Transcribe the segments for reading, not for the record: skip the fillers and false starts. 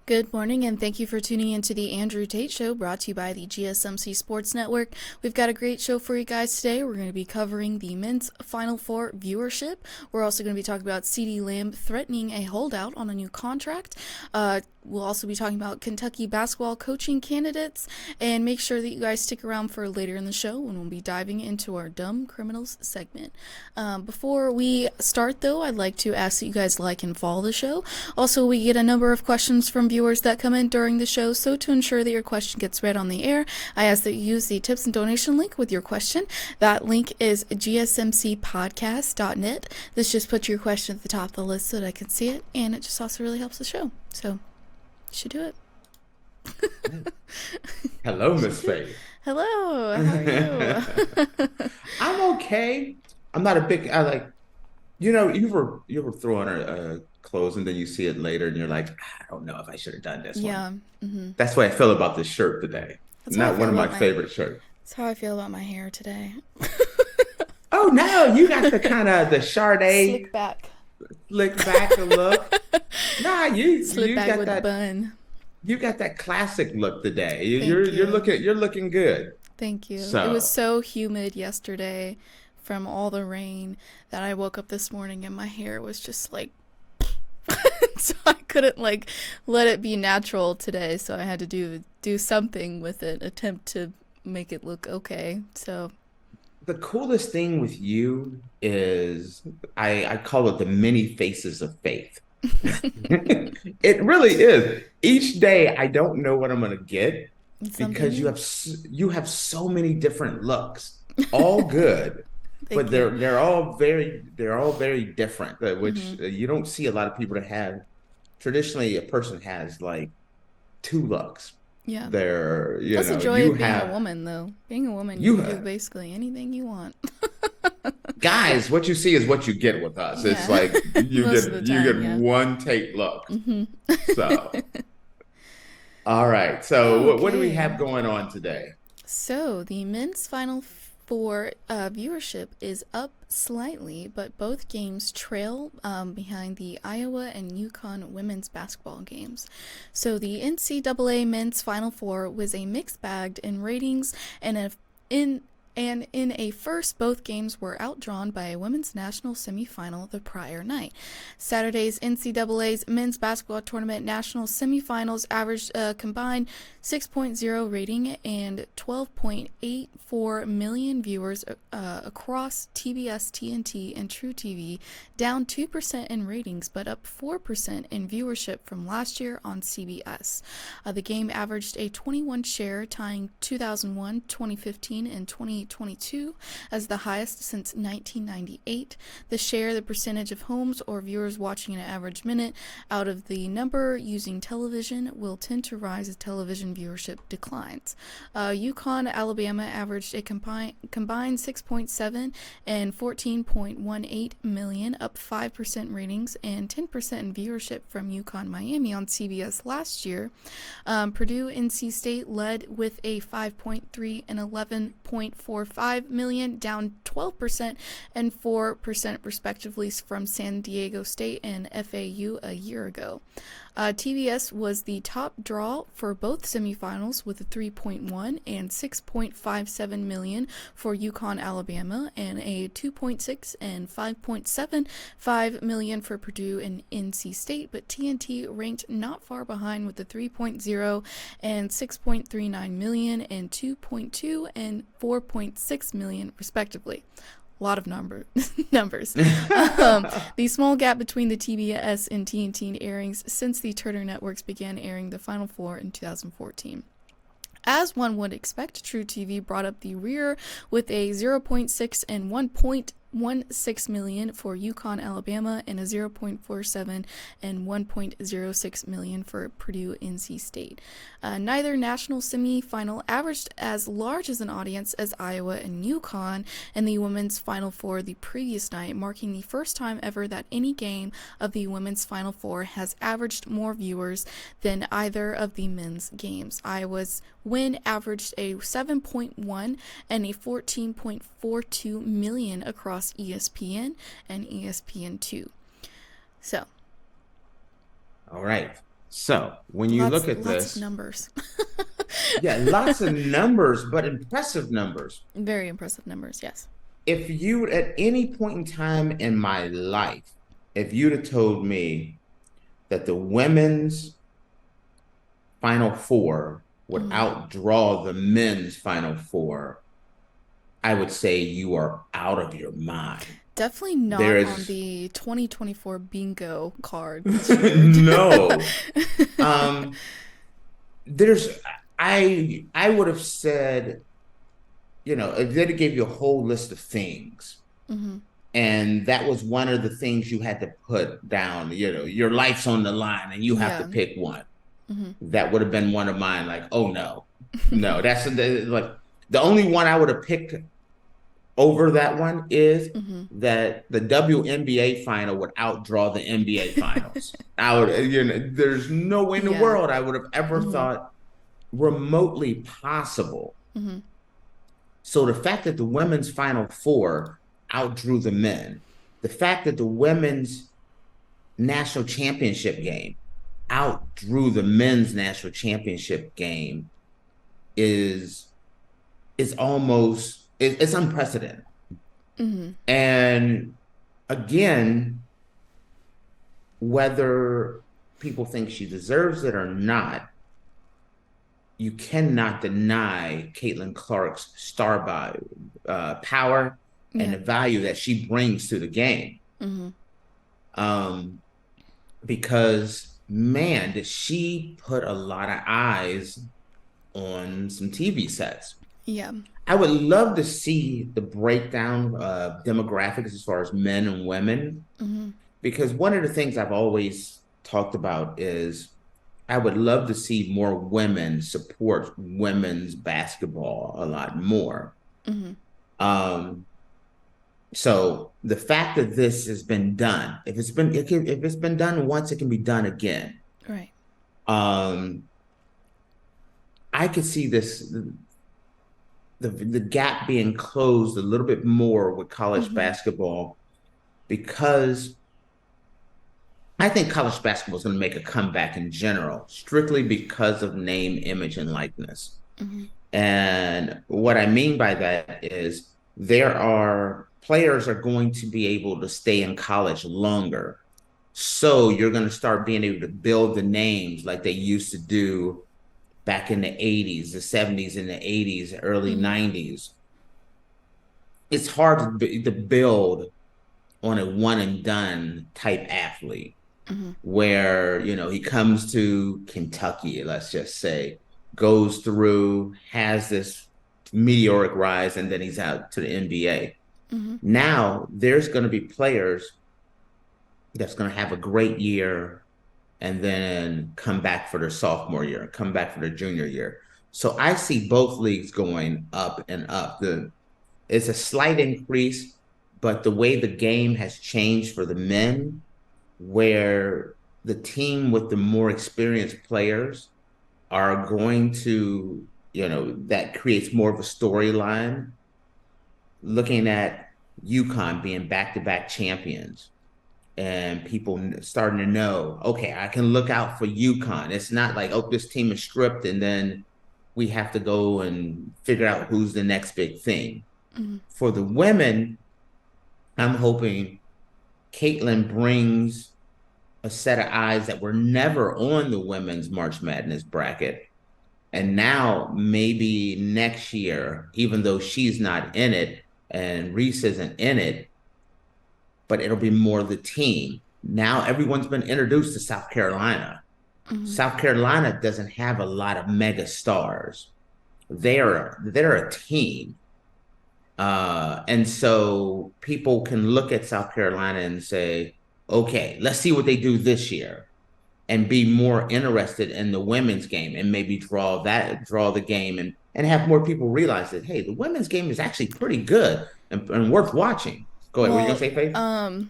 Good morning, and thank you for tuning into the Andrew Tate Show, brought to you by the GSMC Sports Network. We've got a great show for you guys today. We're going to be covering the men's Final Four viewership. We're also going to be talking about CeeDee Lamb threatening a holdout on a new contract. We'll also be talking about Kentucky basketball coaching candidates, and make sure that you guys stick around for later in the show when we'll be diving into our Dumb Criminals segment. Before we start, though, I'd like to ask that you guys like and follow the show. Also, we get a number of questions from viewers that come in during the show, so to ensure that your question gets read on the air, I ask that you use the tips and donation link with your question. That link is gsmcpodcast.net. This just puts your question at the top of the list so that I can see it, and it just also really helps the show. So, you should do it. Hello, Miss Faith. Hello, how are you? I'm okay. I'm not a big. You ever throw on clothes and then you see it later and you're like, I don't know if I should have done this one. Mm-hmm. That's what I feel about this shirt today. That's Not one of my favorite shirts. That's how I feel about my hair today. Oh no, you got the kind of the Sade slick back look. Nah, you back got with that the bun. You got that classic look today. Thank You're you. looking good. Thank you. So It was so humid yesterday from all the rain that I woke up this morning and my hair was just like so I couldn't let it be natural today, so I had to do something with it, attempt to make it look okay. So the coolest thing with you is I call it the many faces of faith. It really is. Each day I don't know what I'm gonna get because you have so many different looks, all good, but they're all very different. Which you don't see a lot of people that have. Traditionally, a person has like two looks. Yeah. They're That's the joy of being a woman, though. Being a woman, you can do basically anything you want. Guys, what you see is what you get with us. Yeah. It's like you get one Tate look. Mm-hmm. So, all right. So, what do we have going on today? So, the men's Final Four viewership is up slightly, but both games trail behind the Iowa and UConn women's basketball games. So, the NCAA men's Final Four was a mixed bag in ratings, and in a first, both games were outdrawn by a women's national semifinal the prior night. Saturday's NCAA's men's basketball tournament national semifinals averaged a combined 6.0 rating and 12.84 million viewers across TBS, TNT, and True TV, down 2% in ratings but up 4% in viewership from last year on CBS. The game averaged a 21 share, tying 2001, 2015, and 2022 as the highest since 1998. The share, the percentage of homes or viewers watching an average minute out of the number using television, will tend to rise as television viewership declines. UConn, Alabama averaged a combined 6.7 and 14.18 million, up 5% ratings and 10% in viewership from UConn, Miami on CBS last year. Purdue, NC State led with a 5.3 and 11.45 million, down 12% and 4% respectively from San Diego State and FAU a year ago. TBS was the top draw for both semifinals with a 3.1 and 6.57 million for UConn, Alabama, and a 2.6 and 5.75 million for Purdue and NC State, but TNT ranked not far behind with the 3.0 and 6.39 million and 2.2 and 4.6 million respectively. A lot of numbers. The small gap between the TBS and TNT airings since the Turner Networks began airing the Final Four in 2014. As one would expect, True TV brought up the rear with a 0.6 and 1.16 million for UConn, Alabama, and a 0.47 and 1.06 million for Purdue, NC State. Neither national semifinal averaged as large as an audience as Iowa and UConn and the women's Final Four the previous night, marking the first time ever that any game of the women's Final Four has averaged more viewers than either of the men's games. Iowa's win averaged a 7.1 and a 14.42 million across ESPN and ESPN2. So. All right. So when you Lots look at lots of this, numbers. yeah, lots of numbers, but impressive numbers. Very impressive numbers, yes. If you, at any point in time in my life, if you'd have told me that the women's Final Four would Mm. outdraw the men's Final Four, I would say you are out of your mind. Definitely There not on is the 2024 bingo card this year. no. Um, there's I would have said, if they gave you a whole list of things, Mm-hmm. and that was one of the things you had to put down, your life's on the line and you have to Yeah. pick one. Mm-hmm. That would have been one of mine. Like, oh no, no, like the only one I would have picked over that one is Mm-hmm. that the WNBA final would outdraw the NBA finals. I would, there's no way in the Yeah. world I would have ever Mm-hmm. thought remotely possible. Mm-hmm. So the fact that the women's Final Four outdrew the men, the fact that the women's national championship game outdrew the men's national championship game is it's unprecedented. Mm-hmm. And again, whether people think she deserves it or not, you cannot deny Caitlin Clark's power and Yeah. the value that she brings to the game. Mm-hmm. Um, because man, did she put a lot of eyes on some TV sets. Yeah. I would love to see the breakdown of demographics as far as men and women, Mm-hmm. because one of the things I've always talked about is I would love to see more women support women's basketball a lot more. Mm-hmm. Um, so the fact that this has been done, if it's been done once, it can be done again. Right. Um, I could see the gap being closed a little bit more with college Mm-hmm. basketball, because I think college basketball is going to make a comeback in general, strictly because of name, image, and likeness. Mm-hmm. And what I mean by that is there are players are going to be able to stay in college longer. So you're going to start being able to build the names like they used to do back in the 80s, the 70s, and the 80s, early Mm-hmm. 90s. It's hard to build on a one and done type athlete Mm-hmm. where, he comes to Kentucky, let's just say, goes through, has this meteoric rise, and then he's out to the NBA. Mm-hmm. Now there's going to be players that's going to have a great year and then come back for their sophomore year, come back for their junior year. So I see both leagues going up and up. It's a slight increase, but the way the game has changed for the men, where the team with the more experienced players are going to, that creates more of a storyline. Looking at UConn being back-to-back champions, and people starting to know, okay, I can look out for UConn. It's not like, oh, this team is stripped and then we have to go and figure out who's the next big thing. Mm-hmm. For the women, I'm hoping Caitlin brings a set of eyes that were never on the women's March Madness bracket. And now maybe next year, even though she's not in it and Reese isn't in it, but it'll be more the team. Now everyone's been introduced to South Carolina. Mm-hmm. South Carolina doesn't have a lot of mega stars. They're a team. And so people can look at South Carolina and say, okay, let's see what they do this year, and be more interested in the women's game, and maybe draw the game, and have more people realize that, hey, the women's game is actually pretty good and worth watching. Go ahead. What are you gonna Well, say, Faith?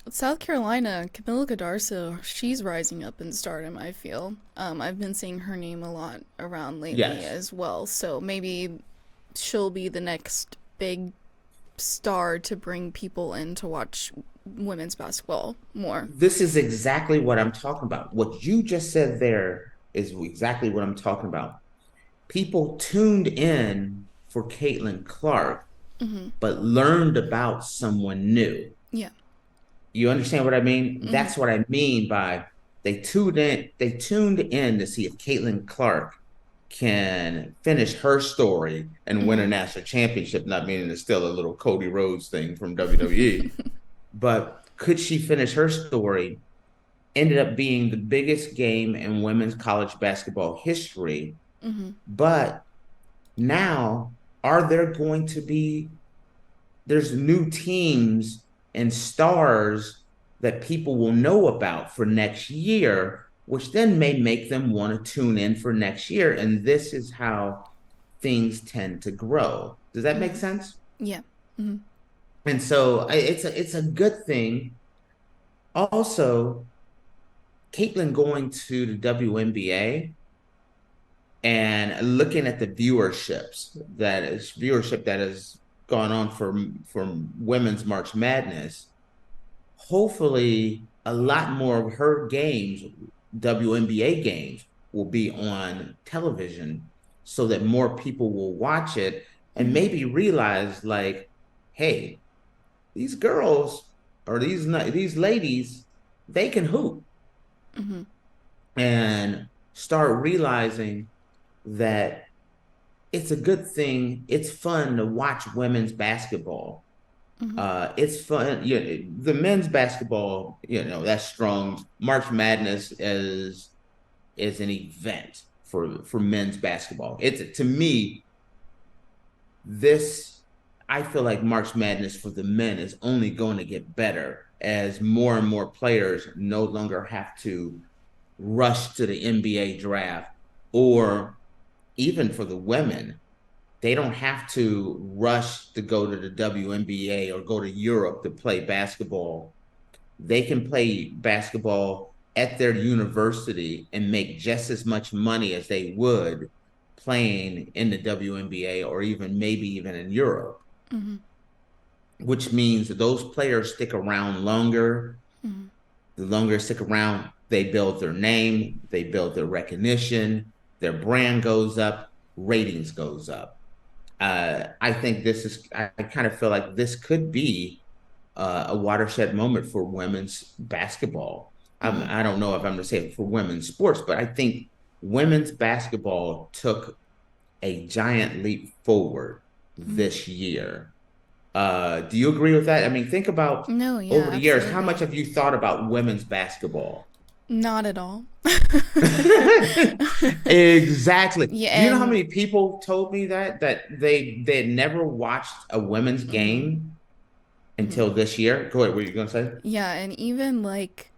South Carolina, Camila Cadarso, she's rising up in stardom, I feel. I've been seeing her name a lot around lately Yes. as well, so maybe she'll be the next big star to bring people in to watch women's basketball more. This is exactly what I'm talking about. What you just said there is exactly what I'm talking about. People tuned in for Caitlin Clark, Mm-hmm. but learned about someone new. Yeah. You understand what I mean? Mm-hmm. That's what I mean by they tuned in to see if Caitlin Clark can finish her story and win a Mm-hmm. national championship, not meaning it's still a little Cody Rhodes thing from WWE, but could she finish her story? Ended up being the biggest game in women's college basketball history. Mm-hmm. But now, are there going to be there's new teams and stars that people will know about for next year, which then may make them want to tune in for next year. And this is how things tend to grow. Does that make Mm-hmm. sense? Yeah. Mm-hmm. And so it's a good thing. Also, Caitlin going to the WNBA and looking at the viewership that has gone on for women's March Madness, hopefully a lot more of her games, WNBA games, will be on television so that more people will watch it and Mm-hmm. maybe realize like, hey, these girls or these ladies, they can hoop Mm-hmm. and start realizing that it's a good thing. It's fun to watch women's basketball. Mm-hmm. It's fun. The men's basketball, that's strong. March Madness is an event for men's basketball. It's to me, this I feel like March Madness for the men is only going to get better as more and more players no longer have to rush to the NBA draft, or even for the women, they don't have to rush to go to the WNBA or go to Europe to play basketball. They can play basketball at their university and make just as much money as they would playing in the WNBA or even maybe even in Europe, Mm-hmm. which means that those players stick around longer. Mm-hmm. The longer they stick around, they build their name, they build their recognition, their brand goes up, ratings goes up. I think I kind of feel like this could be a watershed moment for women's basketball. Mm-hmm. I don't know if I'm going to say it for women's sports, but I think women's basketball took a giant leap forward Mm-hmm. this year. Do you agree with that? I mean, think about No, yeah, over the years, how much absolutely. have you thought about women's basketball? Not at all. Exactly. Yeah, Do you know how and many people told me that they had never watched a women's mm-hmm. game Mm-hmm. until this year? Go ahead. What are you gonna say? Yeah, and even like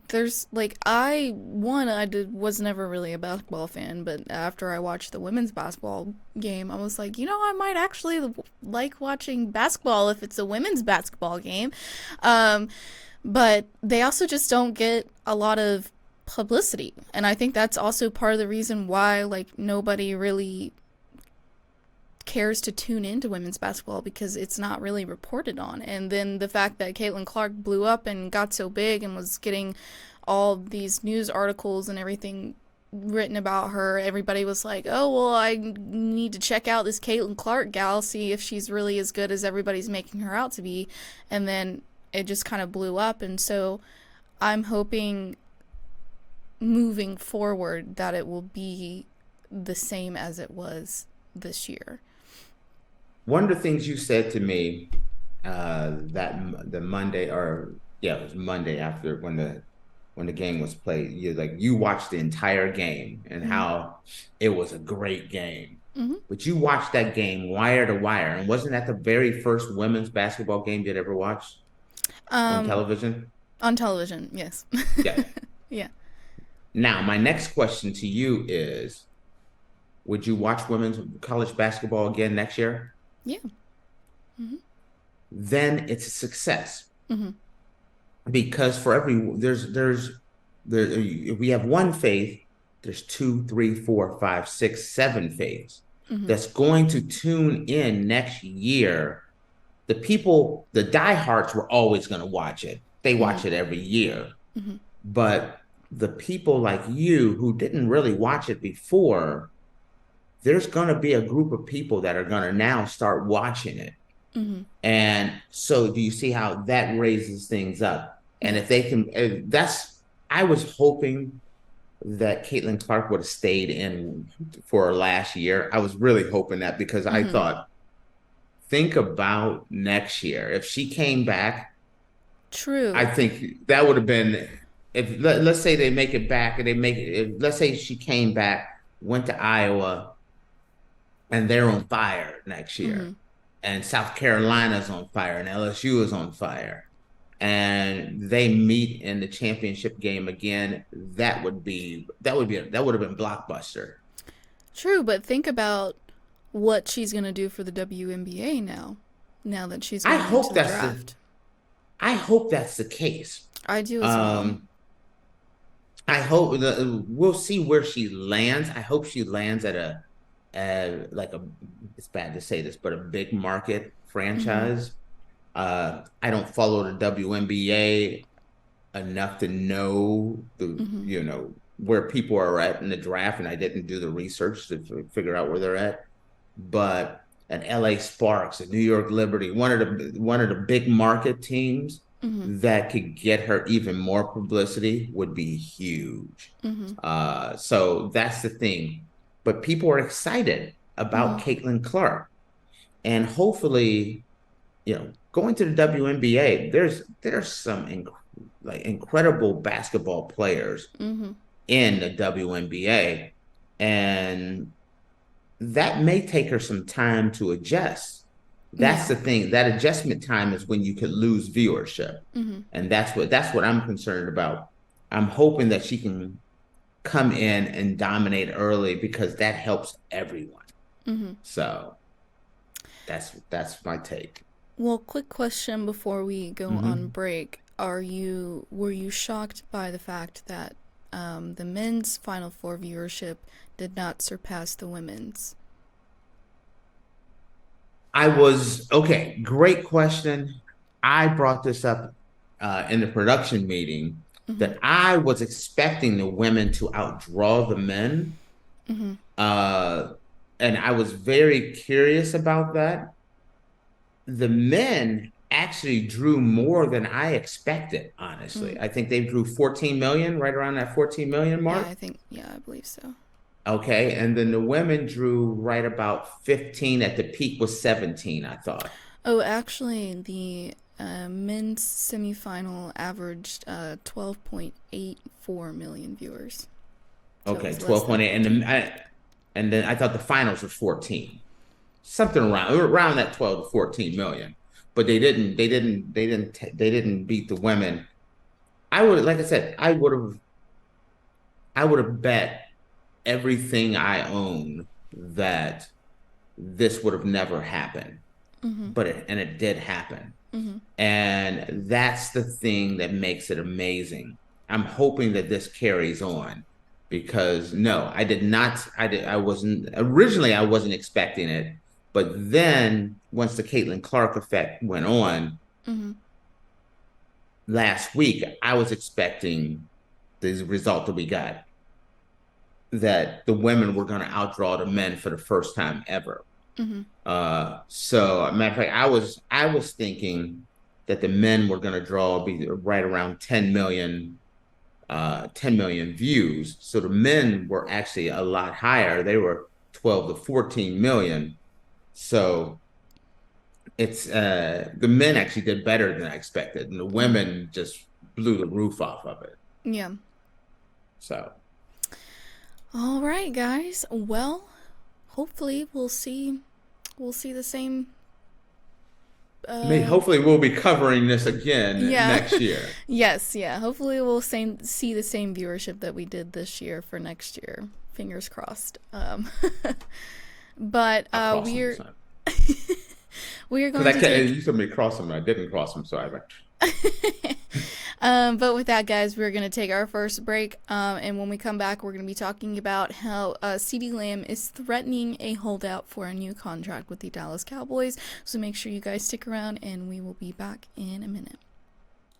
there's like was never really a basketball fan, but after I watched the women's basketball game, I was like, I might actually like watching basketball if it's a women's basketball game. Um, but they also just don't get a lot of publicity, and I think that's also part of the reason why like nobody really cares to tune into women's basketball because it's not really reported on. And then the fact that Caitlin Clark blew up and got so big and was getting all these news articles and everything written about her, everybody was like, oh, well, I need to check out this Caitlin Clark gal, see if she's really as good as everybody's making her out to be. And then it just kind of blew up. And so I'm hoping moving forward that it will be the same as it was this year. One of the things you said to me that the Monday or yeah, it was Monday after when the game was played. You watched the entire game and Mm-hmm. how it was a great game. Mm-hmm. But you watched that game wire to wire, and wasn't that the very first women's basketball game you'd ever watched on Um, television? on television, yes. Yeah. Yeah. Now, my next question to you is, would you watch women's college basketball again next year? Yeah. Mm-hmm. Then it's a success Mm-hmm. because for every there if we have one faith, there's two, three, four, five, six, seven faiths. that's going to tune in next year. The people, the diehards were always going to watch it. They watch it every year. But the people like you who didn't really watch it before, there's going to be a group of people that are going to now start watching it. And so do you see how that raises things up? And if they can, I was hoping that Caitlin Clark would have stayed in for last year. I was really hoping that because I thought, think about next year. If she came back, True. I think that would have been, if let's say they make it back and they make it, let's say she came back, went to Iowa, and they're on fire next year. And South Carolina's on fire and LSU is on fire. And they meet in the championship game again, that would have been blockbuster. True, but think about what she's going to do for the WNBA now that she's going into the draft. I hope that's the case. I do as well. I hope we'll see where she lands. I hope she lands at it's bad to say this, but a big market franchise. I don't follow the WNBA enough to know where people are at in the draft, and I didn't do the research to figure out where they're at. But an LA Sparks, a New York Liberty, one of the big market teams that could get her even more publicity would be huge. So that's the thing. But people are excited about Caitlin Clark, and hopefully, going to the WNBA, there's some incredible basketball players in the WNBA, and that may take her some time to adjust. That's the thing. That adjustment time is when you could lose viewership, and that's what I'm concerned about. I'm hoping that she can come in and dominate early because that helps everyone. So that's my take. Well, quick question before we go on break. Were you shocked by the fact that the men's Final Four viewership did not surpass the women's? Okay, great question. I brought this up in the production meeting that I was expecting the women to outdraw the men. And I was very curious about that. The men actually drew more than I expected, honestly. I think they drew 14 million, right around that 14 million mark. Yeah, I believe so. Okay, and then the women drew right about 15. At the peak was 17, I thought. Oh, actually, the men's semifinal averaged 12.84 million viewers. So okay, 12.8, and then I thought the finals was 14, something around that 12 to 14 million. But they didn't beat the women. Like I said, I would have bet everything I own that this would have never happened. But it did happen. And that's the thing that makes it amazing. I'm hoping that this carries on, because no, I wasn't expecting it. But then once the Caitlin Clark effect went on last week, I was expecting the result that we got, that the women were going to outdraw the men for the first time ever. So, matter of fact, I was thinking that the men were going to be right around 10 million views. So the men were actually a lot higher. They were 12 to 14 million. So it's the men actually did better than I expected, and the women just blew the roof off of it. Yeah. So. All right, guys. Well, hopefully we'll see the same. Hopefully we'll be covering this again next year. Yes, yeah. Hopefully we'll see the same viewership that we did this year for next year. Fingers crossed. But we're going to you told me to cross them, and I didn't cross them, so I went. But with that, guys, we're going to take our first break. And when we come back, we're going to be talking about how CeeDee Lamb is threatening a holdout for a new contract with the Dallas Cowboys. So make sure you guys stick around, and we will be back in a minute.